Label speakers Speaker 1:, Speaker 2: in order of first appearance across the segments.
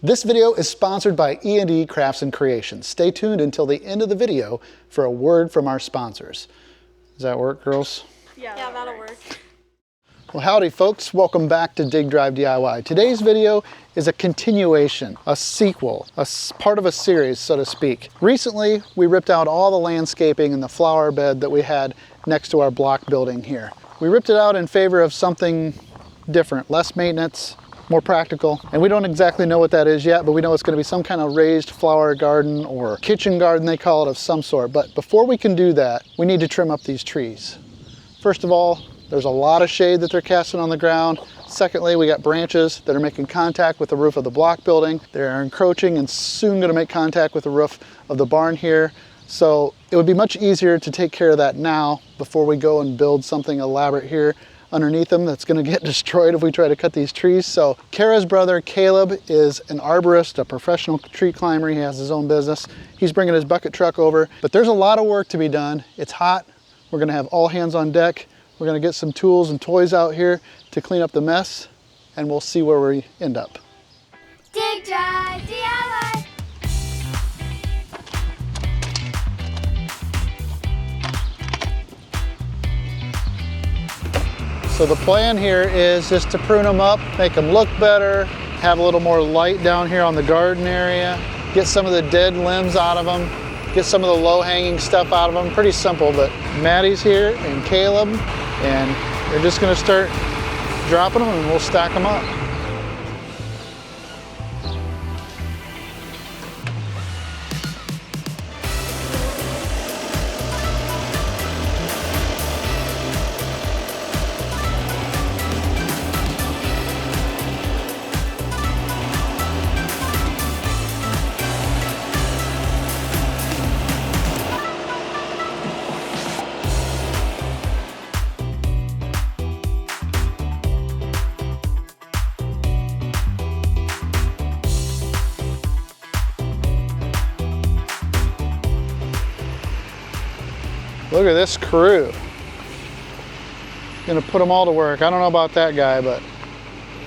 Speaker 1: This video is sponsored by E&E Crafts and Creations. Stay tuned until the end of the video for a word from our sponsors. Does that work, girls?
Speaker 2: Yeah, that'll work.
Speaker 1: Well, howdy folks, welcome back to Dig Drive DIY. Today's video is a continuation, a sequel, part of a series, so to speak. Recently, we ripped out all the landscaping and the flower bed that we had next to our block building here. We ripped it out in favor of something different, less maintenance, more practical, and we don't exactly know what that is yet, but we know it's going to be some kind of raised flower garden or kitchen garden, they call it, of some sort. But before we can do that, we need to trim up these trees. First of all, there's a lot of shade that they're casting on the ground. Secondly, we got branches that are making contact with the roof of the block building. They're encroaching and soon going to make contact with the roof of the barn here. So it would be much easier to take care of that now before we go and build something elaborate here underneath them that's going to get destroyed if we try to cut these trees. So Kara's brother Caleb is an arborist, a professional tree climber. He has his own business. He's bringing his bucket truck over, but there's a lot of work to be done. It's hot. We're going to have all hands on deck. We're going to get some tools and toys out here to clean up the mess, and we'll see where we end up.
Speaker 3: Dig Drive DIY.
Speaker 1: So the plan here is just to prune them up, make them look better, have a little more light down here on the garden area, get some of the dead limbs out of them, get some of the low-hanging stuff out of them. Pretty simple, but Maddie's here and Caleb, and they're just gonna start dropping them and we'll stack them up. Look at this crew. Gonna put them all to work. I don't know about that guy, but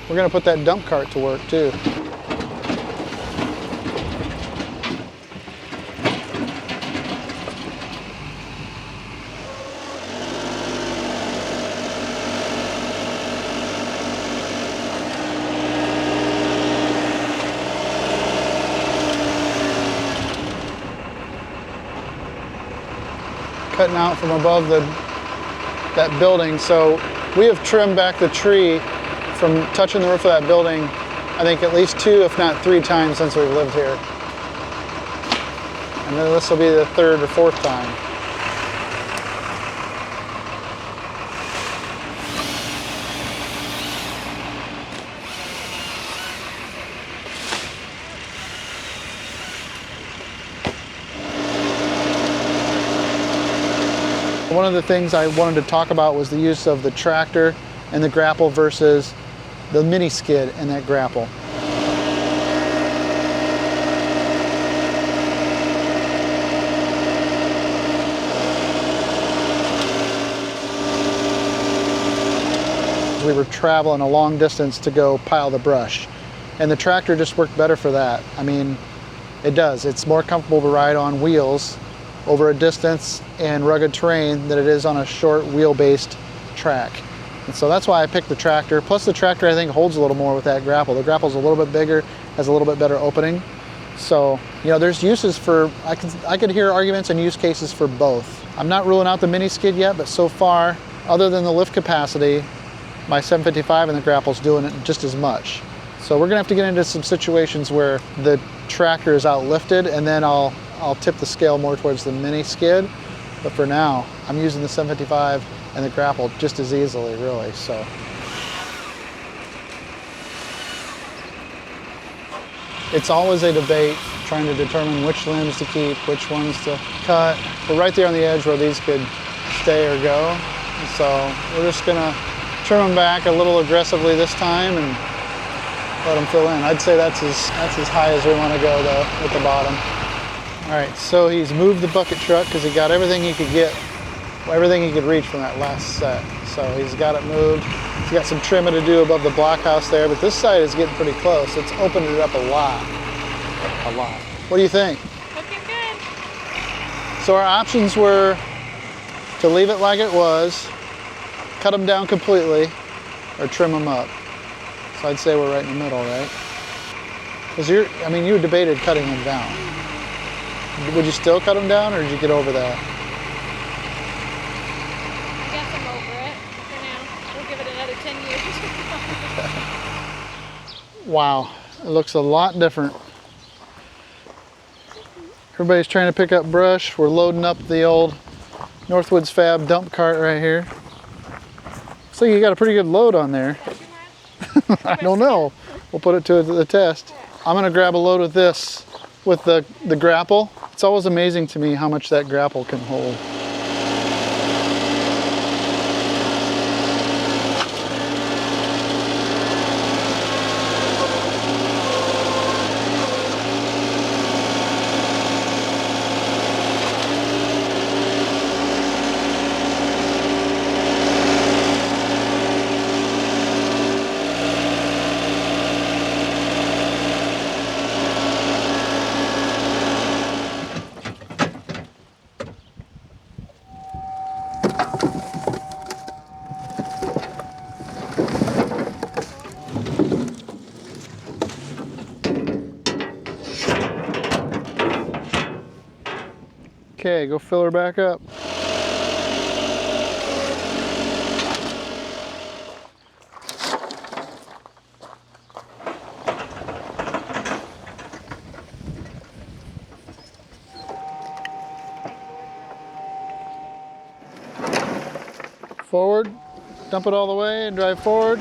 Speaker 1: we're gonna put that dump cart to work too. Cutting out from above that building. So we have trimmed back the tree from touching the roof of that building, I think at least 2, if not 3 times since we've lived here. And then this will be the 3rd or 4th time. One of the things I wanted to talk about was the use of the tractor and the grapple versus the mini skid and that grapple. We were traveling a long distance to go pile the brush, and the tractor just worked better for that. I mean, it does. It's more comfortable to ride on wheels over a distance and rugged terrain than it is on a short wheel-based track. And so that's why I picked the tractor. Plus the tractor I think holds a little more with that grapple. The grapple's a little bit bigger, has a little bit better opening. So, you know, there's uses for, I could hear arguments and use cases for both. I'm not ruling out the mini skid yet, but so far, other than the lift capacity, my 755 and the grapple's doing it just as much. So we're gonna have to get into some situations where the tractor is outlifted, and then I'll tip the scale more towards the mini skid. But for now, I'm using the 755 and the grapple just as easily, really. So it's always a debate trying to determine which limbs to keep, which ones to cut. We're right there on the edge where these could stay or go. And so we're just gonna trim them back a little aggressively this time and let them fill in. I'd say that's as high as we want to go though, at the bottom. All right, so he's moved the bucket truck because he got everything he could get, everything he could reach from that last set. So he's got it moved. He's got some trimming to do above the blockhouse there, but this side is getting pretty close. It's opened it up a lot. A lot. What do you think?
Speaker 2: Looking good.
Speaker 1: So our options were to leave it like it was, cut them down completely, or trim them up. So I'd say we're right in the middle, right? Because you debated cutting them down. Would you still cut them down, or did you get over that?
Speaker 2: I guess I'm over it for now. We'll give it another 10 years.
Speaker 1: Wow, it looks a lot different. Everybody's trying to pick up brush. We're loading up the old Northwoods Fab dump cart right here. Looks like you got a pretty good load on there. I don't know. We'll put it to the test. I'm gonna grab a load of this with the grapple. It's always amazing to me how much that grapple can hold. Okay, go fill her back up. Forward, dump it all the way and drive forward.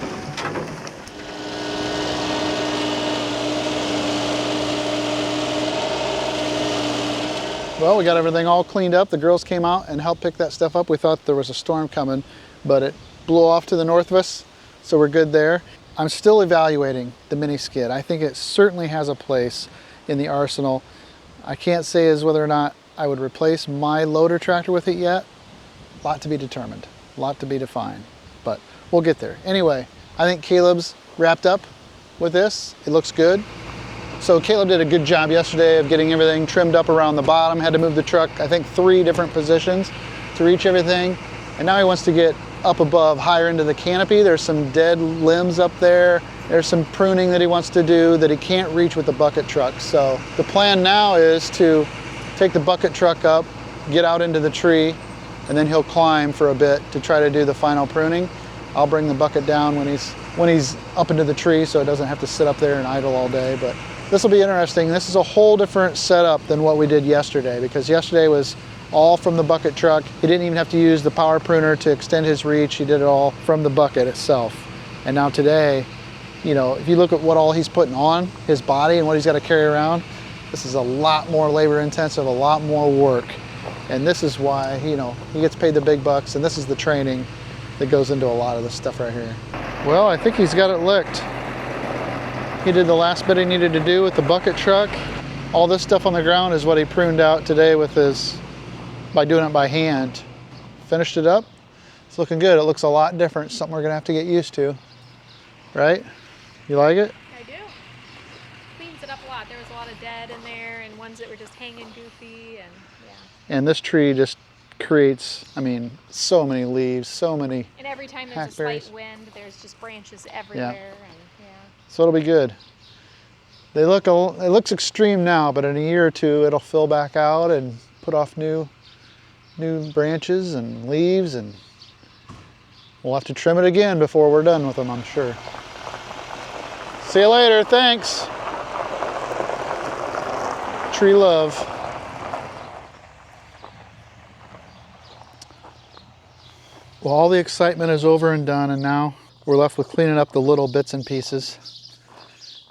Speaker 1: Well, we got everything all cleaned up. The girls came out and helped pick that stuff up. We thought there was a storm coming, but it blew off to the north of us, so we're good there. I'm still evaluating the mini skid. I think it certainly has a place in the arsenal. I can't say as whether or not I would replace my loader tractor with it yet. A lot to be determined, a lot to be defined, but we'll get there. Anyway, I think Caleb's wrapped up with this. It looks good. So Caleb did a good job yesterday of getting everything trimmed up around the bottom. Had to move the truck, I think, 3 different positions to reach everything. And now he wants to get up above, higher into the canopy. There's some dead limbs up there. There's some pruning that he wants to do that he can't reach with the bucket truck. So the plan now is to take the bucket truck up, get out into the tree, and then he'll climb for a bit to try to do the final pruning. I'll bring the bucket down when he's up into the tree so it doesn't have to sit up there and idle all day. But this will be interesting. This is a whole different setup than what we did yesterday, because yesterday was all from the bucket truck. He didn't even have to use the power pruner to extend his reach. He did it all from the bucket itself. And now today, you know, if you look at what all he's putting on his body and what he's got to carry around, this is a lot more labor intensive, a lot more work. And this is why, you know, he gets paid the big bucks, and this is the training that goes into a lot of this stuff right here. Well, I think he's got it licked. He did the last bit he needed to do with the bucket truck. All this stuff on the ground is what he pruned out today with by doing it by hand. Finished it up. It's looking good. It looks a lot different. Something we're gonna have to get used to, right? You like it?
Speaker 2: I do. Cleans it up a lot. There was a lot of dead in there and ones that were just hanging goofy, and yeah.
Speaker 1: And this tree just creates, I mean, so many leaves, so many.
Speaker 2: And every time there's a slight wind, there's just branches everywhere. And, yeah.
Speaker 1: So it'll be good. It looks extreme now, but in a year or two, it'll fill back out and put off new branches and leaves, and we'll have to trim it again before we're done with them, I'm sure. See you later, thanks. Tree love. Well, all the excitement is over and done, and now we're left with cleaning up the little bits and pieces.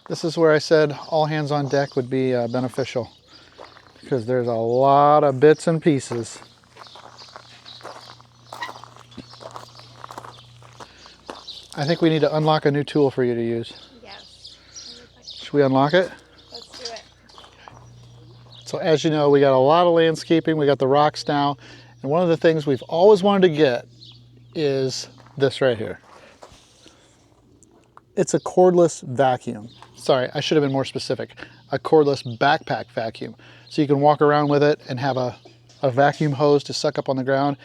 Speaker 1: This is where I said all hands on deck would be beneficial, because there's a lot of bits and pieces. I think we need to unlock a new tool for you to use.
Speaker 2: Yes.
Speaker 1: Should we unlock it?
Speaker 2: Let's do it.
Speaker 1: So as you know, we got a lot of landscaping. We got the rocks now. And one of the things we've always wanted to get is this right here. It's a cordless vacuum. Sorry, I should have been more specific. A cordless backpack vacuum. So you can walk around with it and have a vacuum hose to suck up on the ground.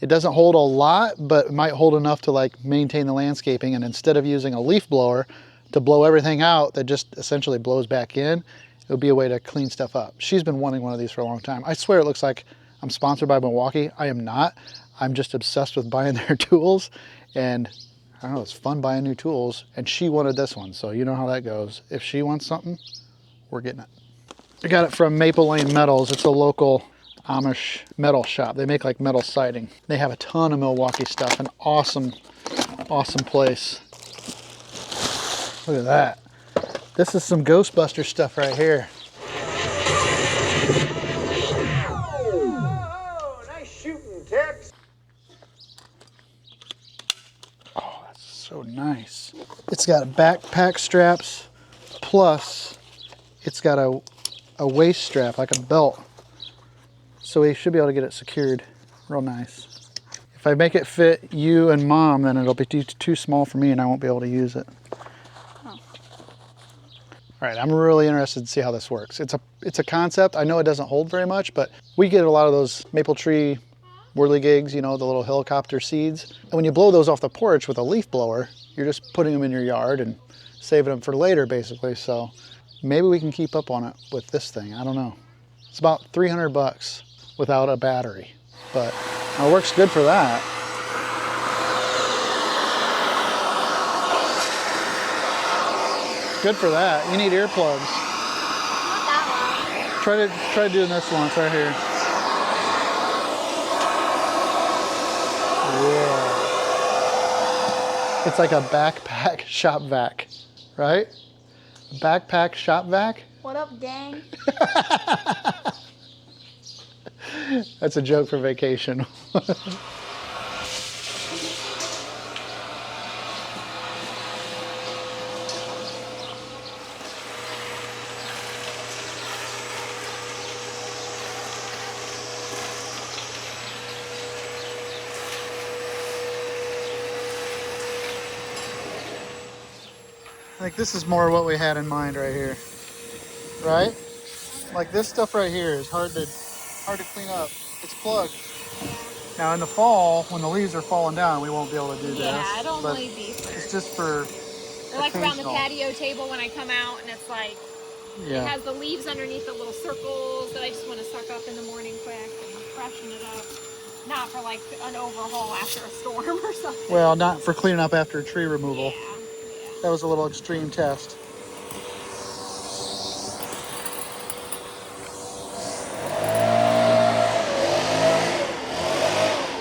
Speaker 1: It doesn't hold a lot, but it might hold enough to like maintain the landscaping. And instead of using a leaf blower to blow everything out that just essentially blows back in, it would be a way to clean stuff up. She's been wanting one of these for a long time. I swear it looks like I'm sponsored by Milwaukee. I am not. I'm just obsessed with buying their tools, and I don't know, it's fun buying new tools, and she wanted this one, so you know how that goes. If she wants something, we're getting it. I got it from Maple Lane Metals. It's a local Amish metal shop. They make like metal siding. They have a ton of Milwaukee stuff. An awesome, awesome place. Look at that. This is some Ghostbuster stuff right here.
Speaker 4: Oh, nice shooting, Tex.
Speaker 1: Oh, that's so nice. It's got backpack straps, plus it's got a waist strap, like a belt. So we should be able to get it secured real nice. If I make it fit you and Mom, then it'll be too small for me and I won't be able to use it. All right, I'm really interested to see how this works. It's a concept. I know it doesn't hold very much, but we get a lot of those maple tree whirligigs, you know, the little helicopter seeds. And when you blow those off the porch with a leaf blower, you're just putting them in your yard and saving them for later, basically. So maybe we can keep up on it with this thing. I don't know. It's about 300 bucks without a battery, but it works good for that. Good for that. You need earplugs.
Speaker 3: Not that
Speaker 1: Try doing this one. It's right here. Yeah. It's like a backpack shop vac, right? A backpack shop vac.
Speaker 3: long. What up, gang?
Speaker 1: That's a joke for vacation. I think this is more what we had in mind right here, right? Like this stuff right here is hard to clean up. It's plugged. Now in the fall, when the leaves are falling down, we won't be able to do this.
Speaker 2: Yeah, it'll
Speaker 1: but
Speaker 2: only be for,
Speaker 1: it's just for
Speaker 2: or like around the
Speaker 1: occasional.
Speaker 2: patio table when I come out and it's like, it
Speaker 1: Yeah.
Speaker 2: has the leaves underneath the little circles that I just want to suck up in the morning quick and freshen it up. Not for like an overhaul after a storm or something.
Speaker 1: Well, not for cleaning up after tree removal.
Speaker 2: Yeah.
Speaker 1: That was a little extreme test.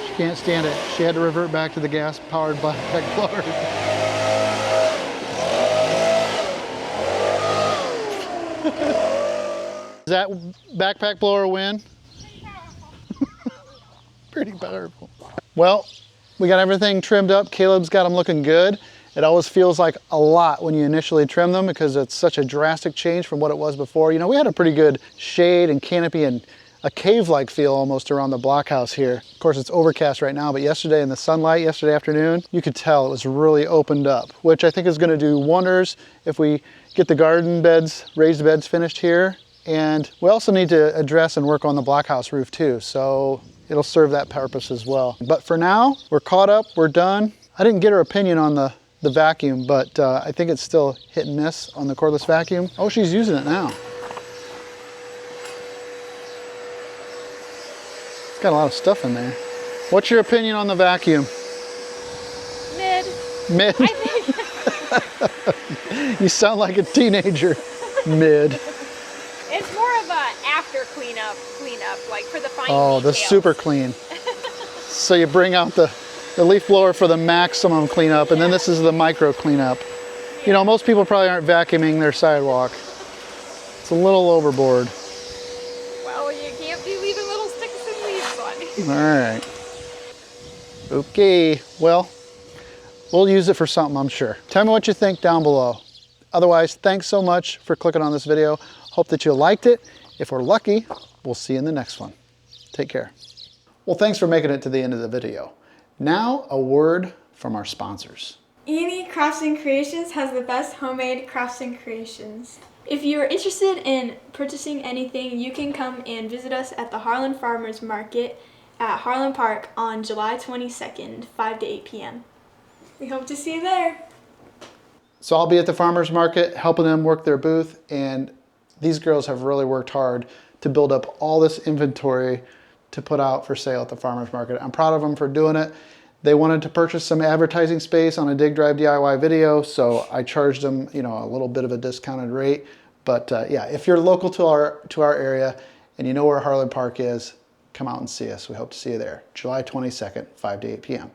Speaker 1: She can't stand it. She had to revert back to the gas-powered backpack blower. Does that backpack blower win? Pretty powerful. Well, we got everything trimmed up. Caleb's got them looking good. It always feels like a lot when you initially trim them because it's such a drastic change from what it was before. You know, we had a pretty good shade and canopy and a cave-like feel almost around the blockhouse here. Of course, it's overcast right now, but yesterday in the sunlight, yesterday afternoon, you could tell it was really opened up, which I think is gonna do wonders if we get the garden beds, raised beds finished here. And we also need to address and work on the blockhouse roof too. So it'll serve that purpose as well. But for now, we're caught up, we're done. I didn't get her opinion on the vacuum, but I think it's still hit and miss on the cordless vacuum. Oh, she's using it now. It's got a lot of stuff in there. What's your opinion on the vacuum?
Speaker 2: Mid.
Speaker 1: Mid?
Speaker 2: I think
Speaker 1: You sound like a teenager. Mid.
Speaker 2: it's more of a after cleanup, like for the fine
Speaker 1: Oh, the
Speaker 2: details.
Speaker 1: super clean. So you bring out the leaf blower for the maximum cleanup, and then this is the micro cleanup. You know, most people probably aren't vacuuming their sidewalk. It's a little overboard.
Speaker 2: Well, you can't be leaving little sticks and leaves on it.
Speaker 1: All right. Okay, well, we'll use it for something, I'm sure. Tell me what you think down below. Otherwise, thanks so much for clicking on this video. Hope that you liked it. If we're lucky, we'll see you in the next one. Take care. Well, thanks for making it to the end of the video. Now, a word from our sponsors.
Speaker 5: Annie Crafts and Creations has the best homemade crafts and creations. If you are interested in purchasing anything, you can come and visit us at the Harlan Farmers Market at Harlan Park on July 22nd, 5 to 8 p.m. We hope to see you there.
Speaker 1: So I'll be at the farmers market helping them work their booth, and these girls have really worked hard to build up all this inventory to put out for sale at the farmers market. I'm proud of them for doing it. They wanted to purchase some advertising space on a Dig Drive DIY video, so I charged them, you know, a little bit of a discounted rate. But yeah, if you're local to our area and you know where Harlan Park is, come out and see us. We hope to see you there. July 22nd, 5 to 8 p.m.